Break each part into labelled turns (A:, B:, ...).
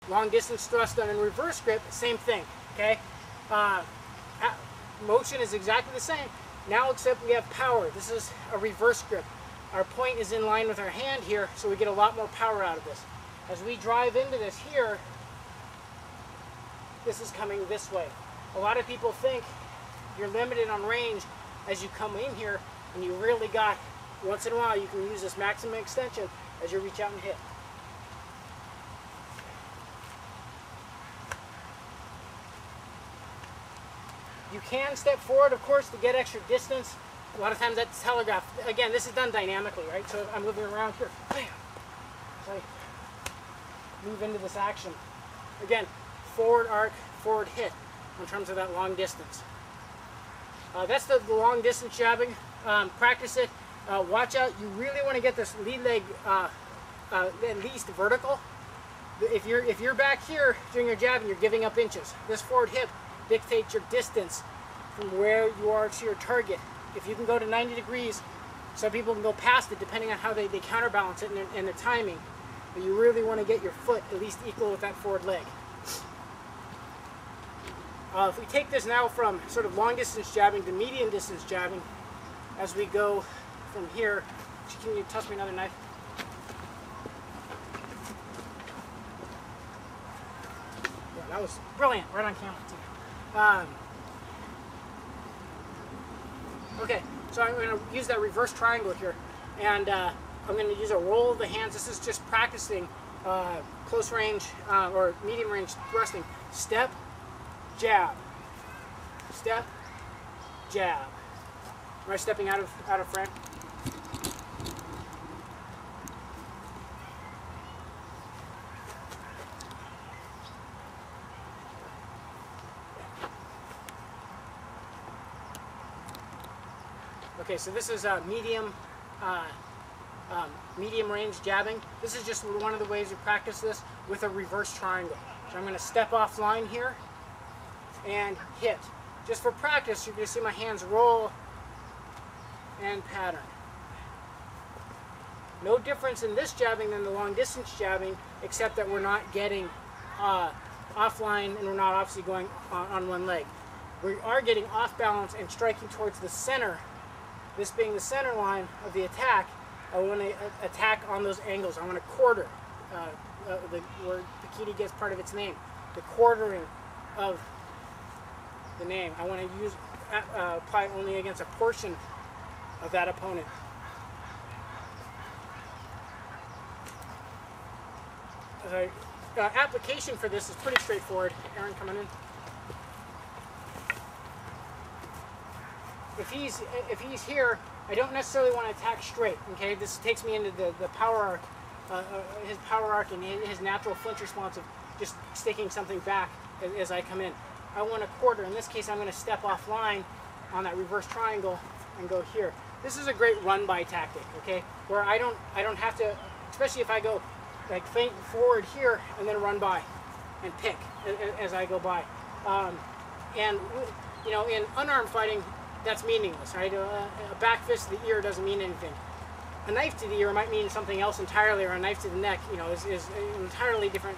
A: Long distance thrust done in reverse grip, same thing, okay? Motion is exactly the same, now except we have power. This is a reverse grip. Our point is in line with our hand here, so we get a lot more power out of this. As we drive into this here, this is coming this way. A lot of people think you're limited on range as you come in here, and you really got, once in a while, you can use this maximum extension as you reach out and hit. You can step forward, of course, to get extra distance. A lot of times that's telegraphed. Again, this is done dynamically, right? So I'm moving around here. Bam! So I move into this action. Again, forward arc, forward hit in terms of that long distance. That's the long distance jabbing. Practice it. Watch out. You really want to get this lead leg at least vertical. If you're back here doing your jabbing, you're giving up inches. This forward hip dictates your distance from where you are to your target. If you can go to 90 degrees, some people can go past it depending on how they counterbalance it and their timing. But you really want to get your foot at least equal with that forward leg. If we take this now from sort of long distance jabbing to medium distance jabbing, as we go from here, can you toss me another knife? Yeah, that was brilliant, right on camera too. Okay, so I'm going to use that reverse triangle here, and I'm going to use a roll of the hands. This is just practicing close range or medium range thrusting. Step, jab, step, jab. Am I stepping out of frame? Okay, so this is medium range jabbing. This is just one of the ways you practice this with a reverse triangle. So I'm going to step off line here and hit. Just for practice, you're going to see my hands roll and pattern. No difference in this jabbing than the long distance jabbing, except that we're not getting offline and we're not obviously going on one leg. We are getting off balance and striking towards the center. This being the center line of the attack, I want to attack on those angles. I want to quarter, where bikini gets part of its name, the quartering of the name. I want to apply only against a portion of that opponent. Application for this is pretty straightforward. Aaron, coming in. If he's here, I don't necessarily want to attack straight. Okay, this takes me into the power arc, his power arc and his natural flinch response of just sticking something back as I come in. I want a quarter. In this case, I'm going to step offline on that reverse triangle and go here. This is a great run-by tactic. Okay, where I don't have to, especially if I go like feint forward here and then run by and pick as I go by. And you know, in unarmed fighting, that's meaningless, right? A back fist to the ear doesn't mean anything. A knife to the ear might mean something else entirely, or a knife to the neck, you know, is an entirely different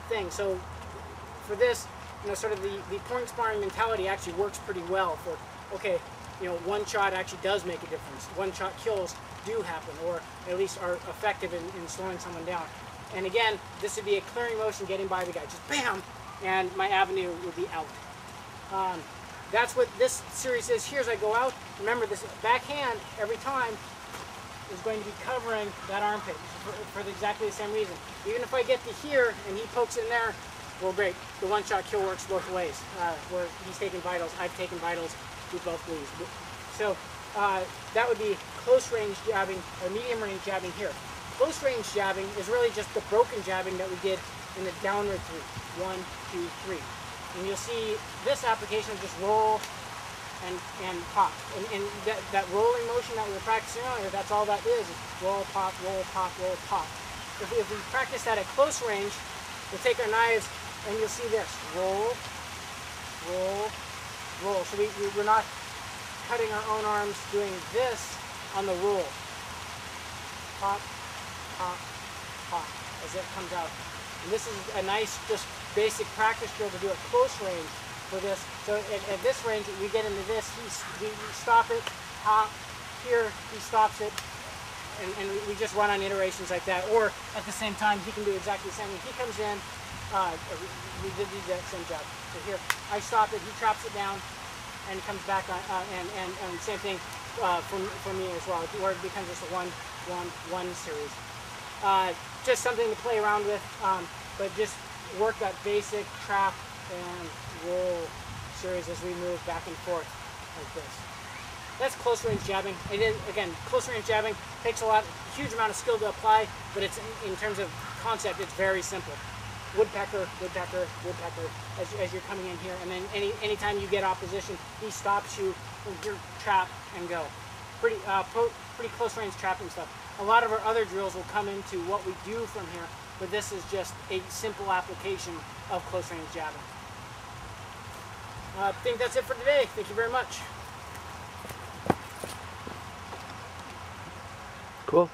A: thing. So for this, you know, sort of the point sparring mentality actually works pretty well for, okay, you know, one shot actually does make a difference. One shot kills do happen, or at least are effective in slowing someone down. And again, this would be a clearing motion getting by the guy, just bam, and my avenue would be out. That's what this series is here as I go out. Remember, this backhand every time is going to be covering that armpit for exactly the same reason. Even if I get to here and he pokes in there, well, great. The one-shot kill works both ways. Where he's taking vitals, I've taken vitals, we both lose. So that would be close range jabbing or medium range jabbing here. Close range jabbing is really just the broken jabbing that we did in the downward three. 1, 2, 3. And you'll see this application of just roll and pop. And that rolling motion that we were practicing earlier, that's all that is roll, pop, roll, pop, roll, pop. If we practice that at close range, we'll take our knives and you'll see this. Roll, roll, roll. So we're not cutting our own arms doing this on the roll. Pop, pop, pop, as it comes out. And this is a nice, just basic practice drill to do at close range for this. So at this range, we get into this, we stop it, hop, here, he stops it, and we just run on iterations like that. Or at the same time, he can do exactly the same thing. He comes in, we did the exact same job. So here, I stop it, he chops it down, and comes back on, and same thing for me as well, where it becomes just a one series. Just something to play around with, but just work that basic trap and roll series as we move back and forth like this. That's close range jabbing. It is, again, close range jabbing takes a huge amount of skill to apply, but it's in terms of concept, it's very simple. Woodpecker, woodpecker, woodpecker as you're coming in here, and then anytime you get opposition, he stops you with your trap and go. Pretty close range trapping stuff. A lot of our other drills will come into what we do from here, but this is just a simple application of close range jabbing. I think that's it for today. Thank you very much.
B: Cool.